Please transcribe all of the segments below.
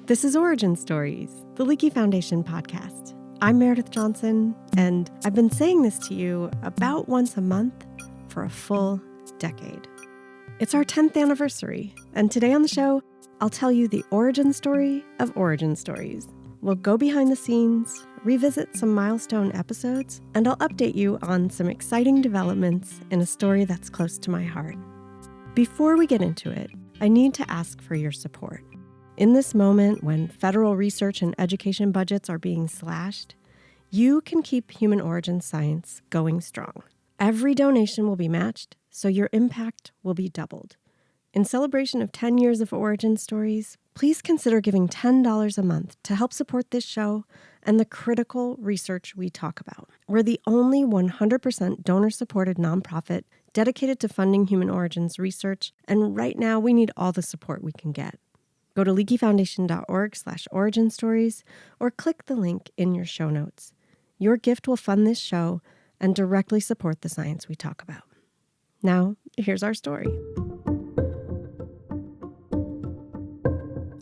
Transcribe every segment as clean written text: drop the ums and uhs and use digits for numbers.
This is Origin Stories, the Leakey Foundation podcast. I'm Meredith Johnson, and I've been saying this to you about once a month for a full decade. It's our 10th anniversary, and today on the show, I'll tell you the origin story of Origin Stories. We'll go behind the scenes, revisit some milestone episodes, and I'll update you on some exciting developments in a story that's close to my heart. Before we get into it, I need to ask for your support. In this moment when federal research and education budgets are being slashed, you can keep human origin science going strong. Every donation will be matched, so your impact will be doubled. In celebration of 10 years of Origin Stories, please consider giving $10 a month to help support this show and the critical research we talk about. We're the only 100% donor-supported nonprofit dedicated to funding human origins research, and right now we need all the support we can get. Go to leakeyfoundation.org/originstories or click the link in your show notes. Your gift will fund this show and directly support the science we talk about. Now, here's our story.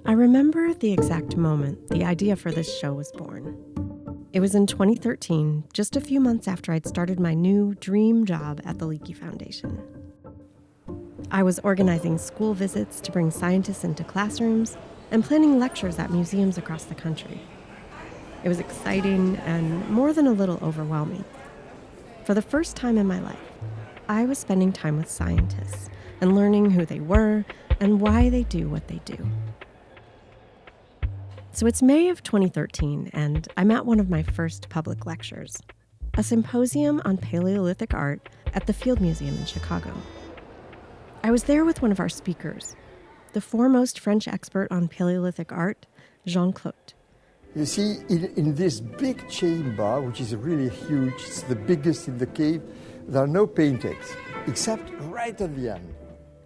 I remember the exact moment the idea for this show was born. It was in 2013, just a few months after I'd started my new dream job at the Leakey Foundation. I was organizing school visits to bring scientists into classrooms and planning lectures at museums across the country. It was exciting and more than a little overwhelming. For the first time in my life, I was spending time with scientists and learning who they were and why they do what they do. So it's May of 2013, and I'm at one of my first public lectures, a symposium on Paleolithic art at the Field Museum in Chicago. I was there with one of our speakers, the foremost French expert on Paleolithic art, Jean-Claude. You see, in this big chamber, which is really huge, it's the biggest in the cave, there are no paintings, except right at the end.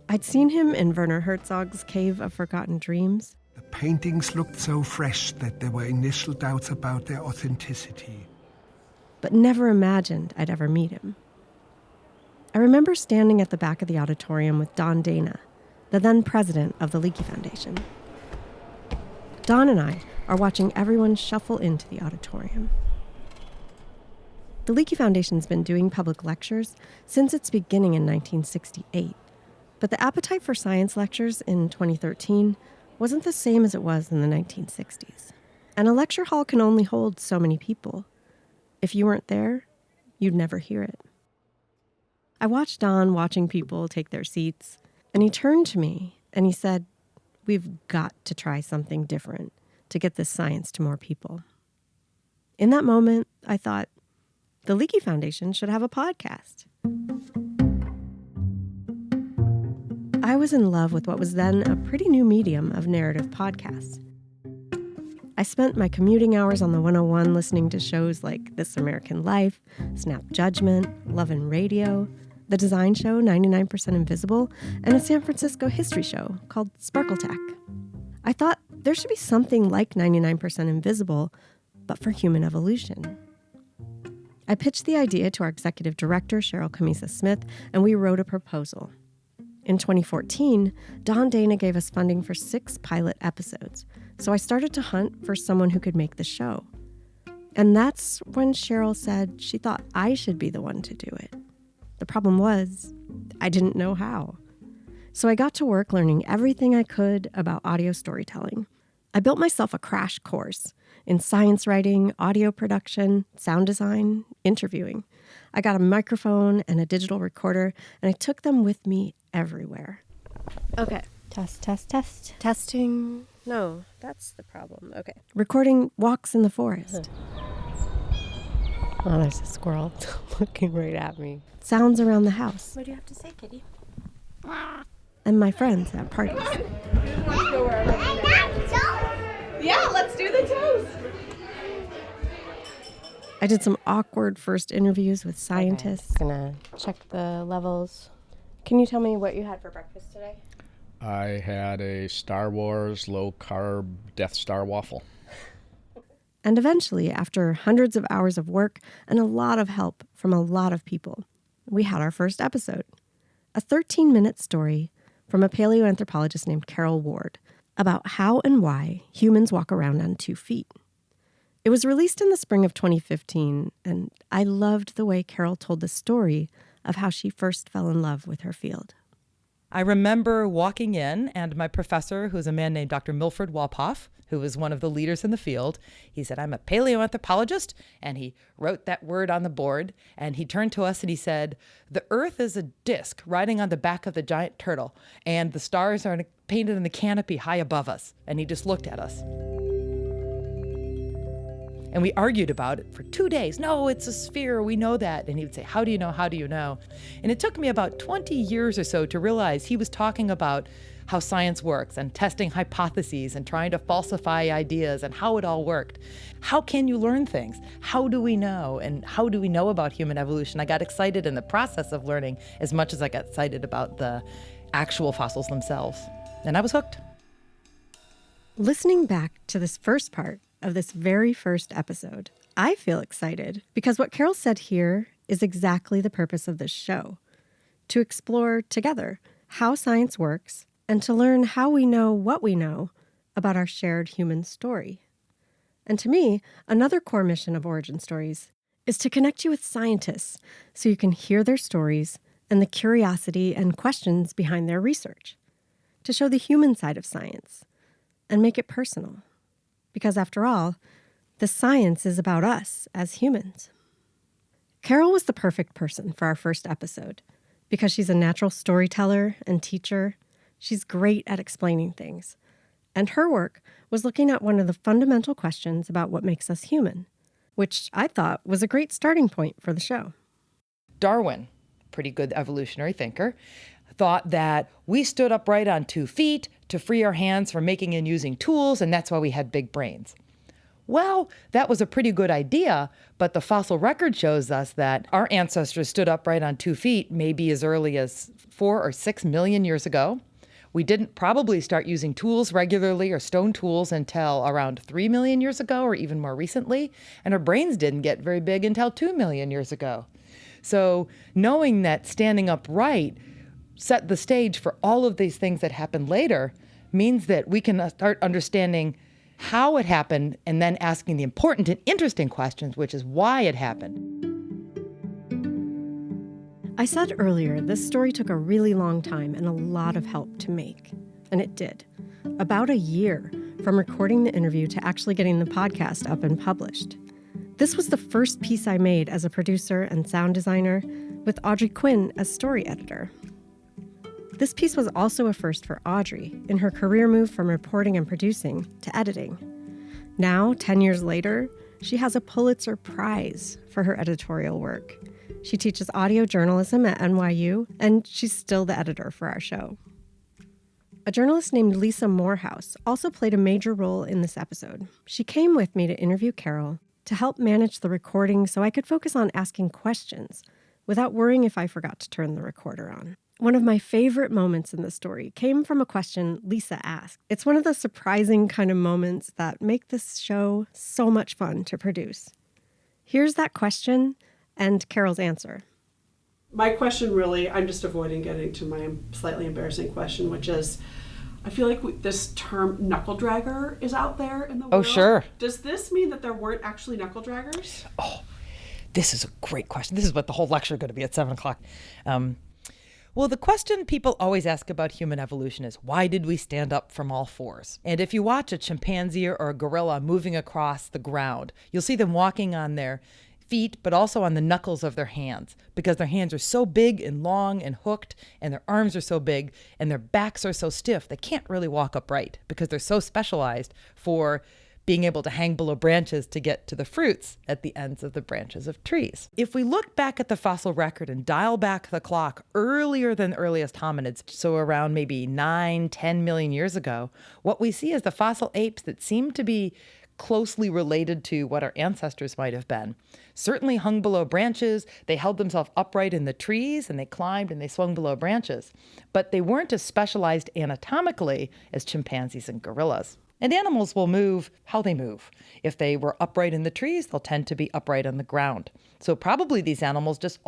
I'd seen him in Werner Herzog's Cave of Forgotten Dreams. The paintings looked so fresh that there were initial doubts about their authenticity. But never imagined I'd ever meet him. I remember standing at the back of the auditorium with Don Dana, the then president of the Leakey Foundation. Don and I are watching everyone shuffle into the auditorium. The Leakey Foundation's been doing public lectures since its beginning in 1968, but the appetite for science lectures in 2013 wasn't the same as it was in the 1960s. And a lecture hall can only hold so many people. If you weren't there, you'd never hear it. I watched Don watching people take their seats, and he turned to me and he said, "We've got to try something different to get this science to more people." In that moment, I thought, the Leakey Foundation should have a podcast. I was in love with what was then a pretty new medium of narrative podcasts. I spent my commuting hours on the 101 listening to shows like This American Life, Snap Judgment, Love and Radio, The Design Show 99% Invisible, and a San Francisco history show called Sparkle Tech. I thought there should be something like 99% Invisible, but for human evolution. I pitched the idea to our executive director, Cheryl Camisa Smith, and we wrote a proposal. In 2014, Don Dana gave us funding for 6 pilot episodes, so I started to hunt for someone who could make the show. And that's when Cheryl said she thought I should be the one to do it. The problem was, I didn't know how. So I got to work learning everything I could about audio storytelling. I built myself a crash course in science writing, audio production, sound design, interviewing. I got a microphone and a digital recorder, and I took them with me everywhere. Okay. Test. Testing. No, that's the problem. Okay. Recording walks in the forest. Oh, there's a squirrel looking right at me. Sounds around the house. What do you have to say, kitty? And my friends at parties. Yeah, let's do the toast. I did some awkward first interviews with scientists. Okay, gonna check the levels. Can you tell me what you had for breakfast today? I had a Star Wars low-carb Death Star waffle. And eventually, after hundreds of hours of work and a lot of help from a lot of people, we had our first episode. A 13-minute story from a paleoanthropologist named Carol Ward about how and why humans walk around on 2 feet. It was released in the spring of 2015, and I loved the way Carol told the story of how she first fell in love with her field. I remember walking in, and my professor, who's a man named Dr. Milford Walpoff, who was one of the leaders in the field, he said, "I'm a paleoanthropologist," and he wrote that word on the board, and he turned to us and he said, "The Earth is a disc riding on the back of the giant turtle, and the stars are painted in the canopy high above us." And he just looked at us. And we argued about it for 2 days. "No, it's a sphere, we know that." And he would say, "How do you know? How do you know?" And it took me about 20 years or so to realize he was talking about how science works and testing hypotheses and trying to falsify ideas and how it all worked. How can you learn things? How do we know? And how do we know about human evolution? I got excited in the process of learning as much as I got excited about the actual fossils themselves. And I was hooked. Listening back to this first part of this very first episode, I feel excited because what Carol said here is exactly the purpose of this show: to explore together how science works and to learn how we know what we know about our shared human story. And to me, another core mission of Origin Stories is to connect you with scientists so you can hear their stories and the curiosity and questions behind their research, to show the human side of science and make it personal. Because after all, the science is about us as humans. Carol was the perfect person for our first episode because she's a natural storyteller and teacher. She's great at explaining things. And her work was looking at one of the fundamental questions about what makes us human, which I thought was a great starting point for the show. Darwin, pretty good evolutionary thinker, thought that we stood upright on 2 feet to free our hands from making and using tools, and that's why we had big brains. Well, that was a pretty good idea, but the fossil record shows us that our ancestors stood upright on 2 feet maybe as early as 4 or 6 million years ago. We didn't probably start using tools regularly or stone tools until around 3 million years ago or even more recently, and our brains didn't get very big until 2 million years ago. So knowing that standing upright set the stage for all of these things that happened later means that we can start understanding how it happened and then asking the important and interesting questions, which is why it happened. I said earlier, this story took a really long time and a lot of help to make. And it did. About a year from recording the interview to actually getting the podcast up and published. This was the first piece I made as a producer and sound designer with Audrey Quinn as story editor. This piece was also a first for Audrey in her career move from reporting and producing to editing. Now, 10 years later, she has a Pulitzer Prize for her editorial work. She teaches audio journalism at NYU, and she's still the editor for our show. A journalist named Lisa Morehouse also played a major role in this episode. She came with me to interview Carol to help manage the recording so I could focus on asking questions without worrying if I forgot to turn the recorder on. One of my favorite moments in the story came from a question Lisa asked. It's one of the surprising kind of moments that make this show so much fun to produce. Here's that question and Carol's answer. My question really, I'm just avoiding getting to my slightly embarrassing question, which is, I feel like this term knuckle dragger is out there in the world. Oh, sure. Does this mean that there weren't actually knuckle draggers? Oh, this is a great question. This is what the whole lecture is going to be at 7 o'clock. Well, the question people always ask about human evolution is, why did we stand up from all fours? And if you watch a chimpanzee or a gorilla moving across the ground, you'll see them walking on their feet, but also on the knuckles of their hands, because their hands are so big and long and hooked, and their arms are so big, and their backs are so stiff, they can't really walk upright because they're so specialized for being able to hang below branches to get to the fruits at the ends of the branches of trees. If we look back at the fossil record and dial back the clock earlier than the earliest hominids, so around maybe 9-10 million years ago, what we see is the fossil apes that seem to be closely related to what our ancestors might have been. Certainly hung below branches, they held themselves upright in the trees, and they climbed and they swung below branches. But they weren't as specialized anatomically as chimpanzees and gorillas. And animals will move how they move. If they were upright in the trees, they'll tend to be upright on the ground. So probably these animals just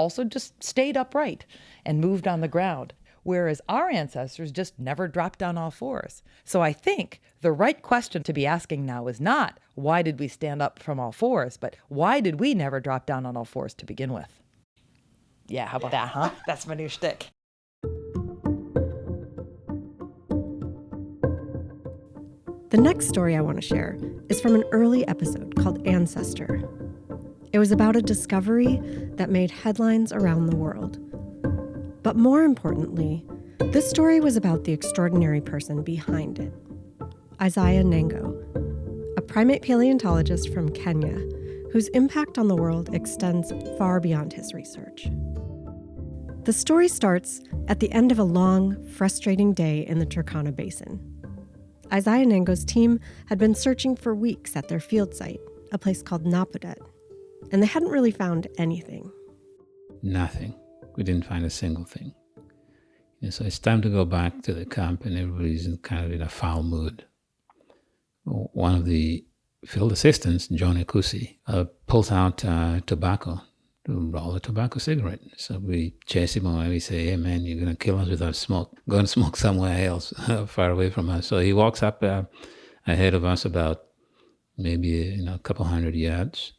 stayed upright and moved on the ground. whereas our ancestors just never dropped down all fours. So I think the right question to be asking now is not, why did we stand up from all fours, but why did we never drop down on all fours to begin with? Yeah, how about that, huh? That's my new shtick. The next story I want to share is from an early episode called Ancestor. It was about a discovery that made headlines around the world. But more importantly, this story was about the extraordinary person behind it, Isaiah Nango, a primate paleontologist from Kenya whose impact on the world extends far beyond his research. The story starts at the end of a long, frustrating day in the Turkana Basin. Isaiah Nango's team had been searching for weeks at their field site, a place called Napudet, and they hadn't really found anything. Nothing. We didn't find a single thing. So it's time to go back to the camp, and everybody's kind of in a foul mood. One of the field assistants, John Ekusi, pulls out tobacco to roll a tobacco cigarette. So we chase him away. We say, "Hey man, you're going to kill us without smoke. Go and smoke somewhere else, far away from us." So he walks up ahead of us about maybe a couple 100 yards.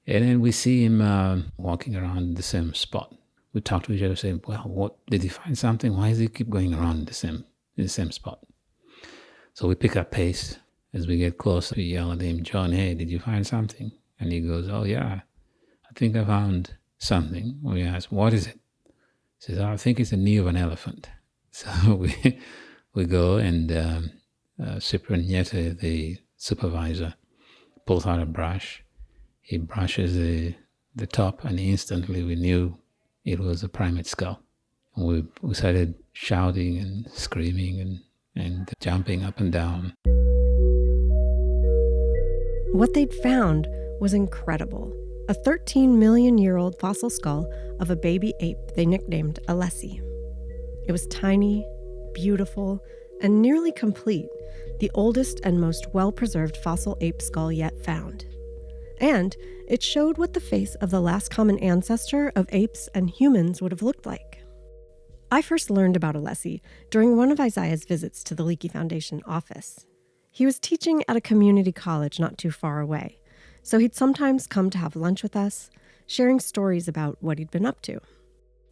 And then we see him walking around the same spot. We talk to each other, say, "Well, what did he find something? Why does he keep going around in the same spot?" So we pick up pace. As we get closer, we yell at him, "John, hey, did you find something?" And he goes, "Oh yeah, I think I found something." We ask, "What is it?" He says, "Oh, I think it's the knee of an elephant." So we go, and Cyprian Nyete, the supervisor, pulls out a brush. He brushes the top, and instantly we knew it was a primate skull. And we started shouting and screaming and jumping up and down. What they'd found was incredible. A 13-million-year-old fossil skull of a baby ape they nicknamed Alessi. It was tiny, beautiful, and nearly complete, the oldest and most well-preserved fossil ape skull yet found. And it showed what the face of the last common ancestor of apes and humans would have looked like. I first learned about Alessi during one of Isaiah's visits to the Leakey Foundation office. He was teaching at a community college not too far away, so he'd sometimes come to have lunch with us, sharing stories about what he'd been up to.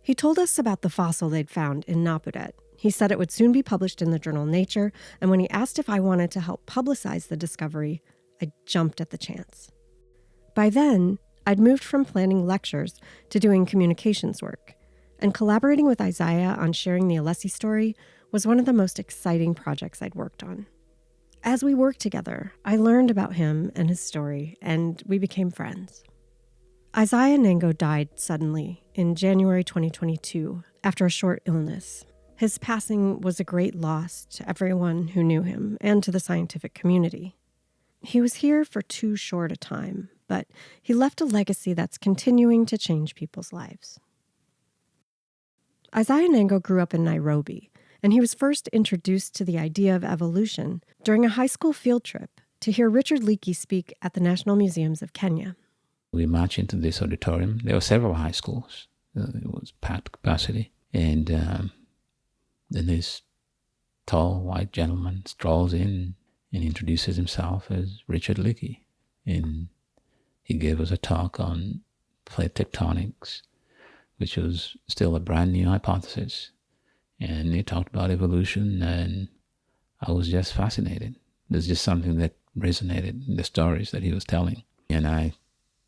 He told us about the fossil they'd found in Napudet. He said it would soon be published in the journal Nature, and when he asked if I wanted to help publicize the discovery, I jumped at the chance. By then, I'd moved from planning lectures to doing communications work, and collaborating with Isaiah on sharing the Alessi story was one of the most exciting projects I'd worked on. As we worked together, I learned about him and his story, and we became friends. Isaiah Nango died suddenly in January 2022 after a short illness. His passing was a great loss to everyone who knew him and to the scientific community. He was here for too short a time, but he left a legacy that's continuing to change people's lives. Isaiah Nango grew up in Nairobi, and he was first introduced to the idea of evolution during a high school field trip to hear Richard Leakey speak at the National Museums of Kenya. We marched into this auditorium. There were several high schools. It was packed capacity. And then this tall white gentleman strolls in and introduces himself as Richard Leakey. And he gave us a talk on plate tectonics, which was still a brand new hypothesis. And he talked about evolution, and I was just fascinated. There's just something that resonated in the stories that he was telling. And I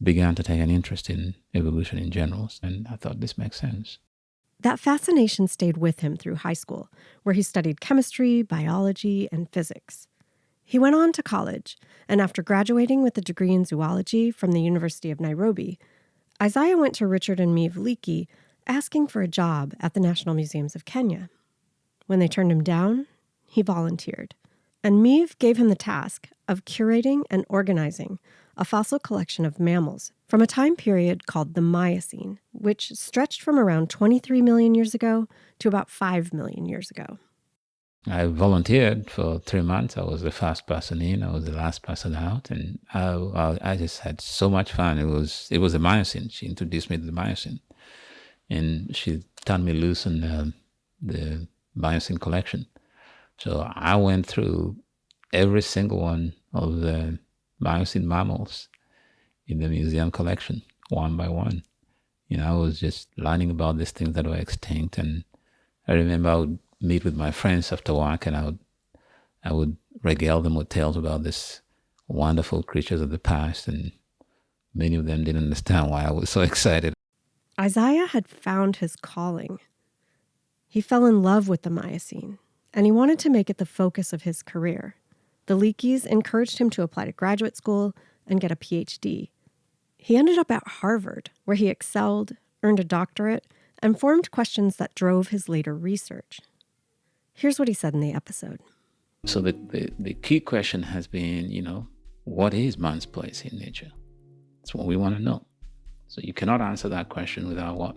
began to take an interest in evolution in general, and I thought this makes sense. That fascination stayed with him through high school, where he studied chemistry, biology, and physics. He went on to college, and after graduating with a degree in zoology from the University of Nairobi, Isaiah went to Richard and Meave Leakey asking for a job at the National Museums of Kenya. When they turned him down, he volunteered, and Meave gave him the task of curating and organizing a fossil collection of mammals from a time period called the Miocene, which stretched from around 23 million years ago to about 5 million years ago. I volunteered for 3 months. I was the first person in. I was the last person out, and I just had so much fun. It was the Miocene. She introduced me to the Miocene, and she turned me loose on the Miocene collection. So I went through every single one of the Miocene mammals in the museum collection, one by one. I was just learning about these things that were extinct. And I remember I would meet with my friends after work, and I would regale them with tales about these wonderful creatures of the past. And many of them didn't understand why I was so excited. Isaiah had found his calling. He fell in love with the Miocene, and he wanted to make it the focus of his career. The Leakeys encouraged him to apply to graduate school and get a PhD. He ended up at Harvard, where he excelled, earned a doctorate, and formed questions that drove his later research. Here's what he said in the episode. So the key question has been, what is man's place in nature? That's what we want to know. So you cannot answer that question without what?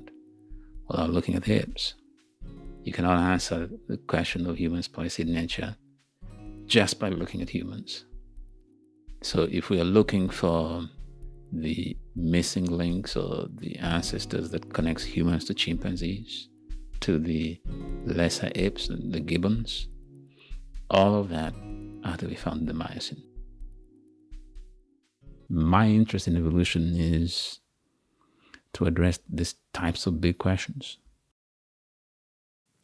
Without looking at the apes. You cannot answer the question of humans' place in nature just by looking at humans. So if we are looking for the missing links or the ancestors that connects humans to chimpanzees, to the lesser apes, the gibbons, all of that are to be found in the Miocene. My interest in evolution is to address these types of big questions.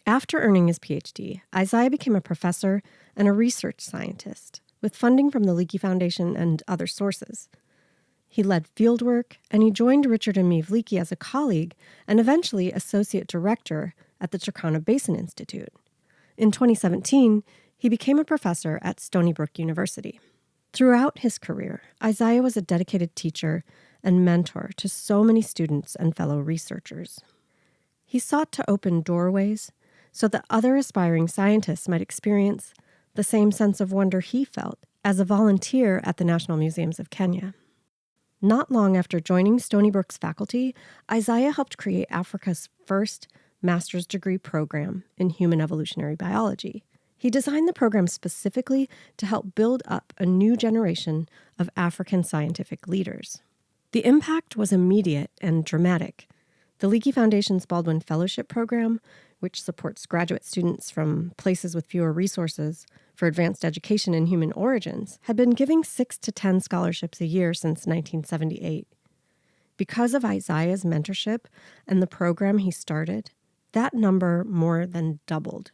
After earning his PhD, Isaiah became a professor and a research scientist with funding from the Leakey Foundation and other sources. He led fieldwork, and he joined Richard and Maeve Leakey as a colleague and eventually associate director at the Turkana Basin Institute. In 2017, he became a professor at Stony Brook University. Throughout his career, Isaiah was a dedicated teacher and mentor to so many students and fellow researchers. He sought to open doorways so that other aspiring scientists might experience the same sense of wonder he felt as a volunteer at the National Museums of Kenya. Not long after joining Stony Brook's faculty, Isaiah helped create Africa's first master's degree program in human evolutionary biology. He designed the program specifically to help build up a new generation of African scientific leaders. The impact was immediate and dramatic. The Leakey Foundation's Baldwin Fellowship Program, which supports graduate students from places with fewer resources for advanced education in human origins, had been giving 6 to 10 scholarships a year since 1978. Because of Isaiah's mentorship and the program he started, that number more than doubled.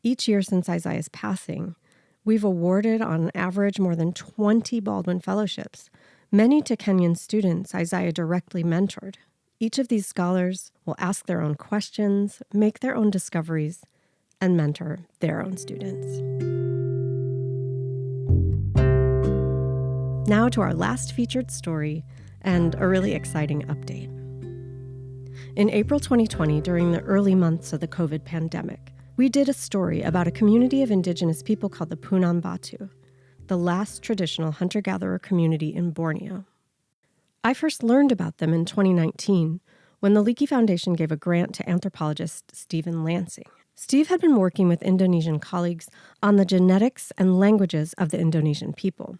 Each year since Isaiah's passing, we've awarded on average more than 20 Baldwin Fellowships, many to Kenyan students Isaiah directly mentored. Each of these scholars will ask their own questions, make their own discoveries, and mentor their own students. Now to our last featured story and a really exciting update. In April 2020, during the early months of the COVID pandemic, we did a story about a community of indigenous people called the Punan Batu, the last traditional hunter-gatherer community in Borneo. I first learned about them in 2019 when the Leakey Foundation gave a grant to anthropologist Stephen Lansing. Steve had been working with Indonesian colleagues on the genetics and languages of the Indonesian people.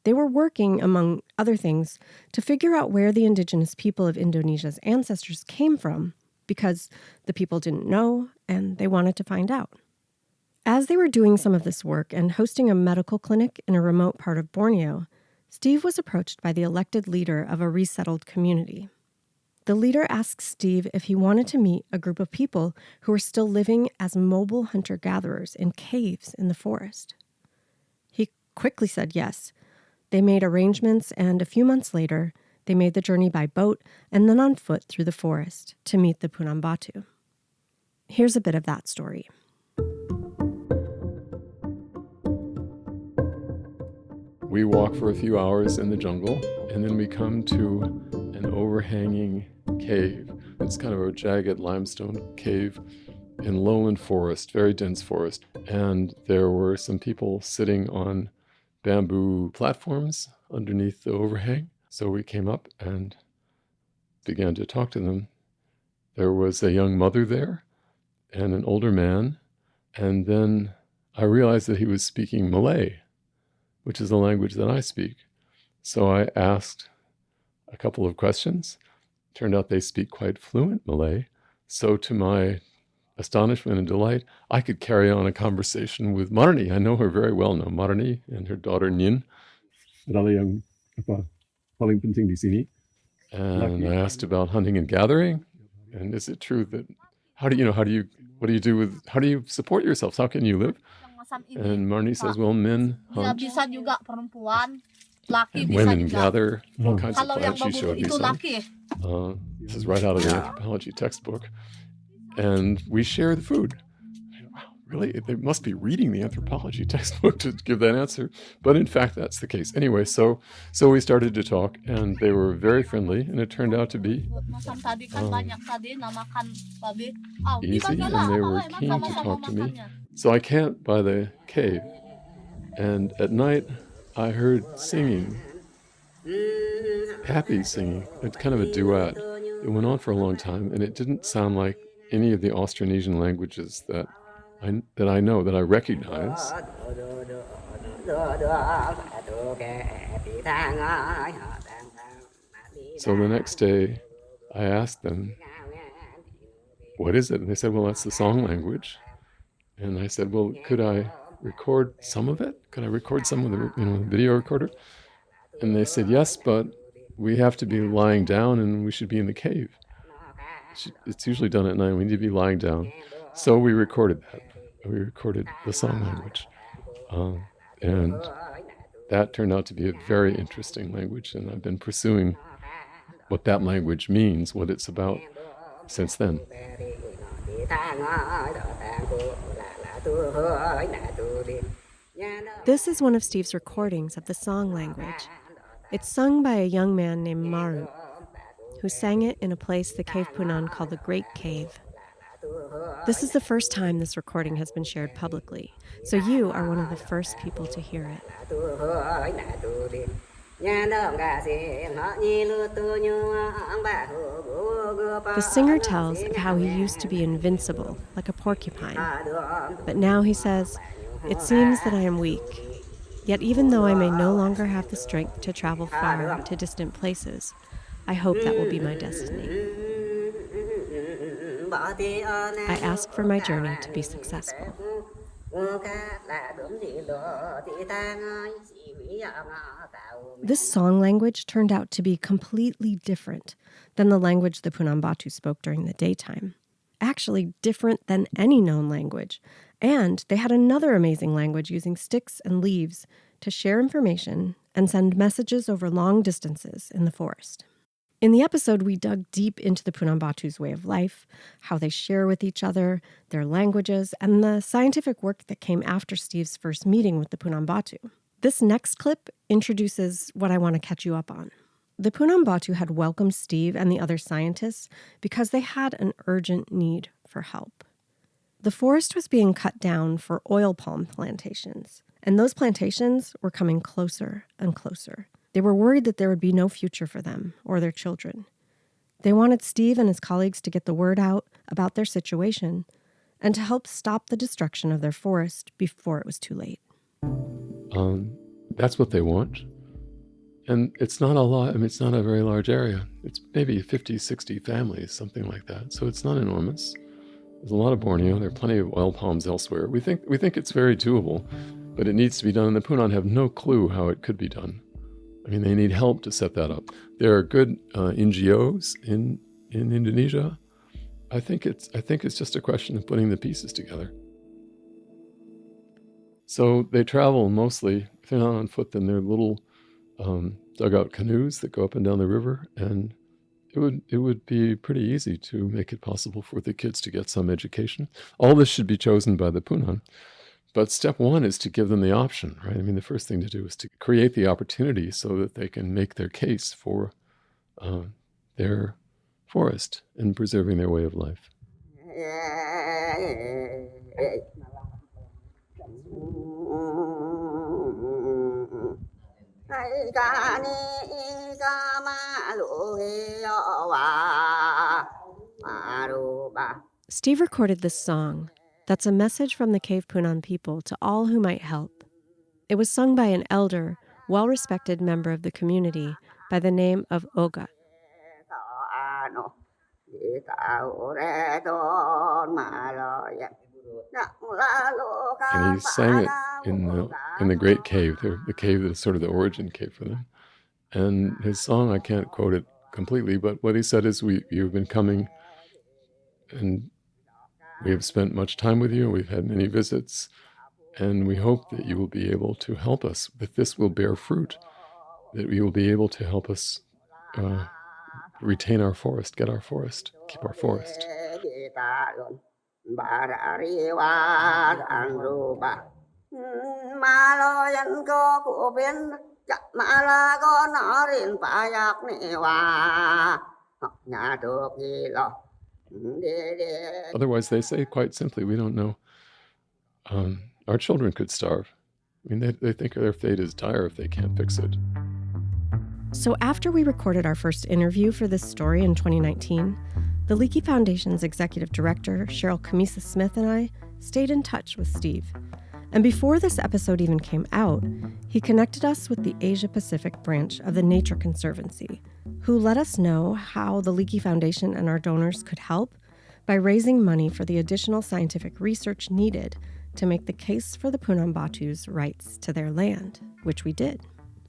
They were working, among other things, to figure out where the indigenous people of Indonesia's ancestors came from, because the people didn't know and they wanted to find out. As they were doing some of this work and hosting a medical clinic in a remote part of Borneo, Steve was approached by the elected leader of a resettled community. The leader asked Steve if he wanted to meet a group of people who were still living as mobile hunter-gatherers in caves in the forest. He quickly said yes. They made arrangements, and a few months later, they made the journey by boat and then on foot through the forest to meet the Punan Batu. Here's a bit of that story. We walk for a few hours in the jungle, and then we come to an overhanging cave. It's kind of a jagged limestone cave in lowland forest, very dense forest. And there were some people sitting on bamboo platforms underneath the overhang. So we came up and began to talk to them. There was a young mother there and an older man. And then I realized that he was speaking Malay, which is the language that I speak. So I asked a couple of questions. Turned out they speak quite fluent Malay. So to my astonishment and delight, I could carry on a conversation with Marni. I know her very well now, Marni and her daughter Nin. Adalah yang paling penting di sini. And I asked about hunting and gathering. And is it true that, what do you do with, how do you support yourselves? How can you live? And Marni says, well, men hunt. And women gather all kinds of plants. She showed me some. This is right out of the anthropology textbook. And we share the food. Wow, really? They must be reading the anthropology textbook to give that answer. But in fact, that's the case. Anyway, so we started to talk, and they were very friendly, and it turned out to be easy, and they were keen to talk to me. So I camped by the cave, and at night I heard singing, happy singing. It's kind of a duet. It went on for a long time, and it didn't sound like any of the Austronesian languages that I know, that I recognize. So the next day, I asked them, what is it? And they said, well, that's the song language. And I said, well, could I record some of it? Could I record some of the video recorder? And they said, yes, but we have to be lying down and we should be in the cave. It's usually done at night. We need to be lying down. So we recorded that. We recorded the song language. And that turned out to be a very interesting language. And I've been pursuing what that language means, what it's about since then. This is one of Steve's recordings of the song language. It's sung by a young man named Maru, who sang it in a place the Cave Punan called the Great Cave. This is the first time this recording has been shared publicly, so you are one of the first people to hear it. The singer tells of how he used to be invincible, like a porcupine. But now he says, it seems that I am weak. Yet even though I may no longer have the strength to travel far to distant places, I hope that will be my destiny. I ask for my journey to be successful. This song language turned out to be completely different than the language the Punan Batu spoke during the daytime. Actually different than any known language. And they had another amazing language using sticks and leaves to share information and send messages over long distances in the forest. In the episode, we dug deep into the Punan Batu's way of life, how they share with each other, their languages, and the scientific work that came after Steve's first meeting with the Punan Batu. This next clip introduces what I want to catch you up on. The Punan Batu had welcomed Steve and the other scientists because they had an urgent need for help. The forest was being cut down for oil palm plantations, and those plantations were coming closer and closer. They were worried that there would be no future for them or their children. They wanted Steve and his colleagues to get the word out about their situation and to help stop the destruction of their forest before it was too late. That's what they want. And it's not a lot. I mean, it's not a very large area. It's maybe 50, 60 families, something like that. So it's not enormous. There's a lot of Borneo. There are plenty of oil palms elsewhere. We think it's very doable, but it needs to be done. And the Punan have no clue how it could be done. I mean, they need help to set that up. There are good NGOs in Indonesia. I think it's just a question of putting the pieces together. So they travel mostly, if they're not on foot, then they're little dugout canoes that go up and down the river, and it would be pretty easy to make it possible for the kids to get some education. All this should be chosen by the Punan. But step one is to give them the option, right? I mean, the first thing to do is to create the opportunity so that they can make their case for their forest and preserving their way of life. Steve recorded this song. That's a message from the Cave Punan people to all who might help. It was sung by an elder, well-respected member of the community by the name of Oga. And he sang it in the Great Cave, the cave that is sort of the origin cave for them. And his song, I can't quote it completely, but what he said is, you've been coming, and we have spent much time with you. We've had many visits, and we hope that you will be able to help us, that this will bear fruit, that you will be able to help us retain our forest, get our forest, keep our forest. Otherwise, they say quite simply, we don't know. Our children could starve. I mean, they think their fate is dire if they can't fix it. So after we recorded our first interview for this story in 2019, the Leakey Foundation's executive director, Cheryl Camisa Smith, and I stayed in touch with Steve. And before this episode even came out, he connected us with the Asia Pacific branch of the Nature Conservancy, who let us know how the Leakey Foundation and our donors could help by raising money for the additional scientific research needed to make the case for the Punan Batu's rights to their land, which we did.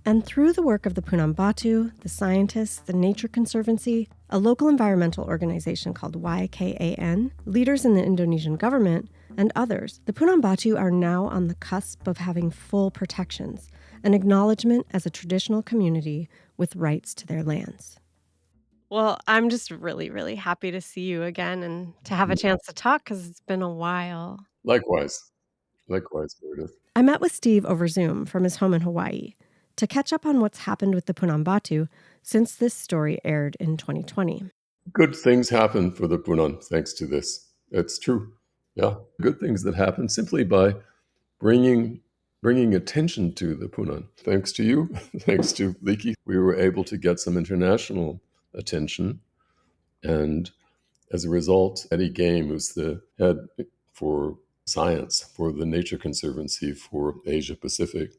And through the work of the Punan Batu, the scientists, the Nature Conservancy, a local environmental organization called YKAN, leaders in the Indonesian government, and others, the Punan Batu are now on the cusp of having full protections, an acknowledgement as a traditional community with rights to their lands. Well, I'm just really, really happy to see you again and to have a chance to talk because it's been a while. Likewise, Meredith. I met with Steve over Zoom from his home in Hawaii to catch up on what's happened with the Punan Batu since this story aired in 2020. Good things happen for the Punan thanks to this. It's true. Yeah, good things that happen simply by bringing attention to the Punan. Thanks to you, thanks to Leakey, we were able to get some international attention. And as a result, Eddie Game, who's the head for science for the Nature Conservancy for Asia Pacific,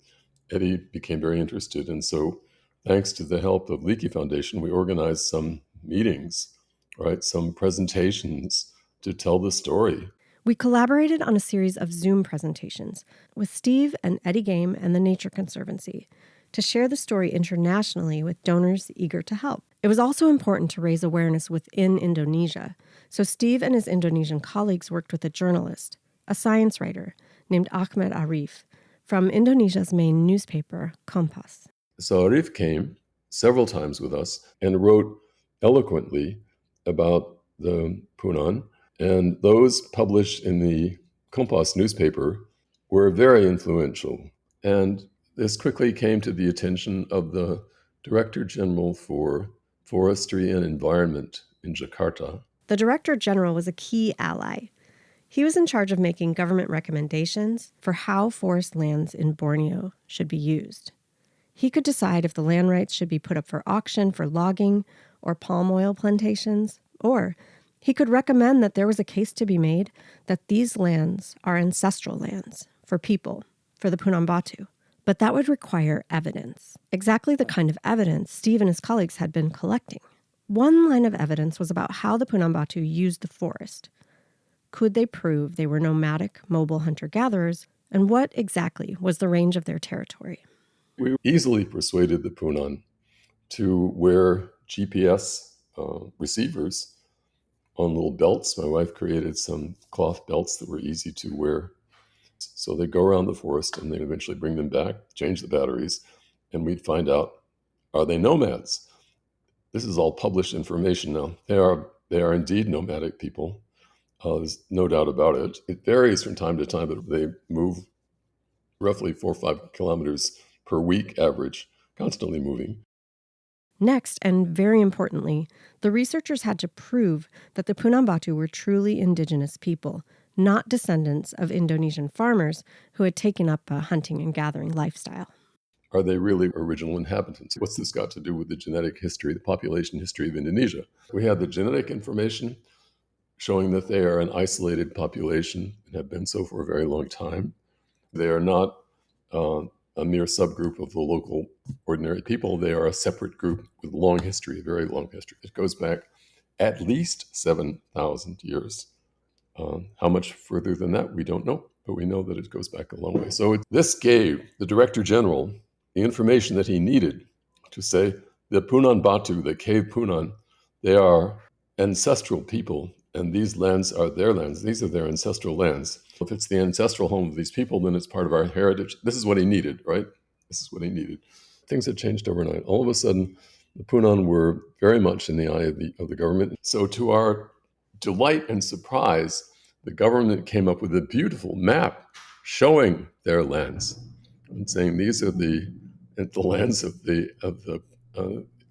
Eddie became very interested. And so thanks to the help of Leakey Foundation, we organized some meetings, right, some presentations to tell the story. We collaborated on a series of Zoom presentations with Steve and Eddie Game and the Nature Conservancy to share the story internationally with donors eager to help. It was also important to raise awareness within Indonesia, so Steve and his Indonesian colleagues worked with a journalist, a science writer named Ahmed Arif, from Indonesia's main newspaper, Kompas. So Arif came several times with us and wrote eloquently about the Punan, and those published in the Kompas newspaper were very influential. And this quickly came to the attention of the Director General for Forestry and Environment in Jakarta. The Director General was a key ally. He was in charge of making government recommendations for how forest lands in Borneo should be used. He could decide if the land rights should be put up for auction for logging or palm oil plantations, or he could recommend that there was a case to be made that these lands are ancestral lands for people, for the Punan Batu. But that would require evidence, exactly the kind of evidence Steve and his colleagues had been collecting. One line of evidence was about how the Punan Batu used the forest. Could they prove they were nomadic, mobile hunter-gatherers, and what exactly was the range of their territory? We easily persuaded the Punan to wear GPS receivers on little belts. My wife created some cloth belts that were easy to wear. So they go around the forest and then eventually bring them back, change the batteries, and we'd find out, are they nomads? This is all published information now. They are indeed nomadic people. There's no doubt about it. It varies from time to time, but they move roughly 4 or 5 kilometers per week average, constantly moving. Next, and very importantly, the researchers had to prove that the Punan Batu were truly indigenous people, not descendants of Indonesian farmers who had taken up a hunting and gathering lifestyle. Are they really original inhabitants? What's this got to do with the genetic history, the population history of Indonesia? We had the genetic information showing that they are an isolated population and have been so for a very long time. They are not a mere subgroup of the local ordinary people. They are a separate group with a long history, a very long history. It goes back at least 7,000 years. How much further than that, we don't know, but we know that it goes back a long way. So this gave the Director General the information that he needed to say the Punan Batu, the cave Punan, they are ancestral people, and these lands are their lands. These are their ancestral lands. If it's the ancestral home of these people, then it's part of our heritage. This is what he needed, right? This is what he needed. Things had changed overnight. All of a sudden, the Punan were very much in the eye of the government. So to our delight and surprise, the government came up with a beautiful map showing their lands and saying these are the lands of the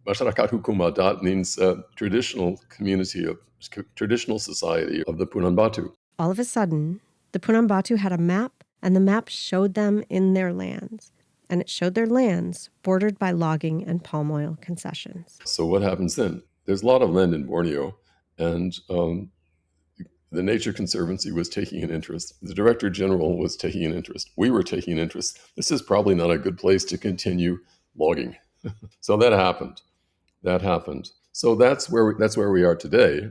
Masyarakat Hukum Adat means traditional community of traditional society of the Punan Batu. All of a sudden, the Punan Batu had a map, and the map showed them in their lands. And it showed their lands bordered by logging and palm oil concessions. So what happens then? There's a lot of land in Borneo, and the Nature Conservancy was taking an interest. The Director General was taking an interest. We were taking an interest. This is probably not a good place to continue logging. So that happened. So that's where we are today.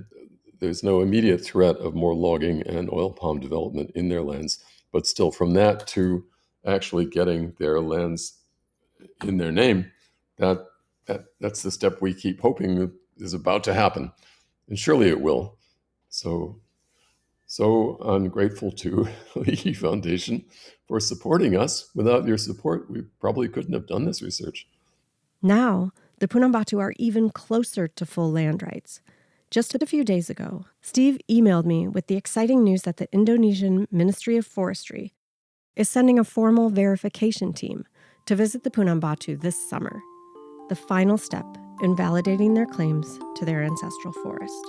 There's no immediate threat of more logging and oil palm development in their lands, but still from that to actually getting their lands in their name, that's the step we keep hoping is about to happen. And surely it will. So I'm grateful to the Leakey Foundation for supporting us. Without your support, we probably couldn't have done this research. Now, the Punan Batu are even closer to full land rights. Just a few days ago, Steve emailed me with the exciting news that the Indonesian Ministry of Forestry is sending a formal verification team to visit the Punan Batu this summer, the final step in validating their claims to their ancestral forest.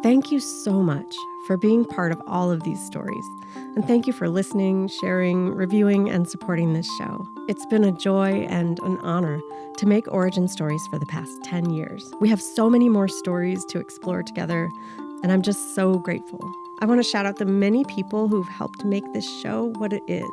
Thank you so much for being part of all of these stories, and thank you for listening, sharing, reviewing, and supporting this show. It's been a joy and an honor to make origin stories for the past 10 years. We have so many more stories to explore together, and I'm just so grateful. I want to shout out the many people who've helped make this show what it is.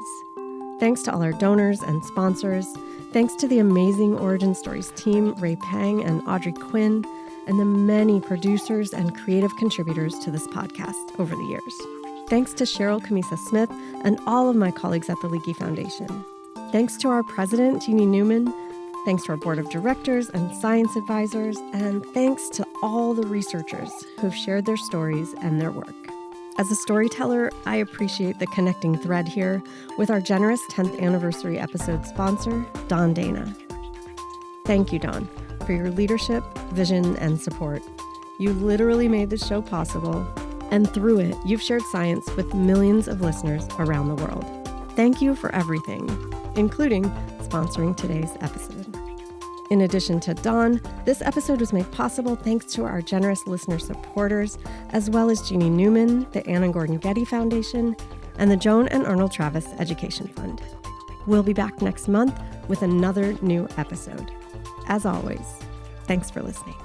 Thanks to all our donors and sponsors. Thanks to the amazing Origin Stories team, Ray Pang and Audrey Quinn, and the many producers and creative contributors to this podcast over the years. Thanks to Cheryl Camisa Smith and all of my colleagues at the Leakey Foundation. Thanks to our president, Jeannie Newman. Thanks to our board of directors and science advisors. And thanks to all the researchers who've shared their stories and their work. As a storyteller, I appreciate the connecting thread here with our generous 10th anniversary episode sponsor, Don Dana. Thank you, Don, for your leadership, vision, and support. You literally made this show possible, and through it, you've shared science with millions of listeners around the world. Thank you for everything, including sponsoring today's episode. In addition to Don, this episode was made possible thanks to our generous listener supporters, as well as Jeannie Newman, the Anna Gordon Getty Foundation, and the Joan and Arnold Travis Education Fund. We'll be back next month with another new episode. As always, thanks for listening.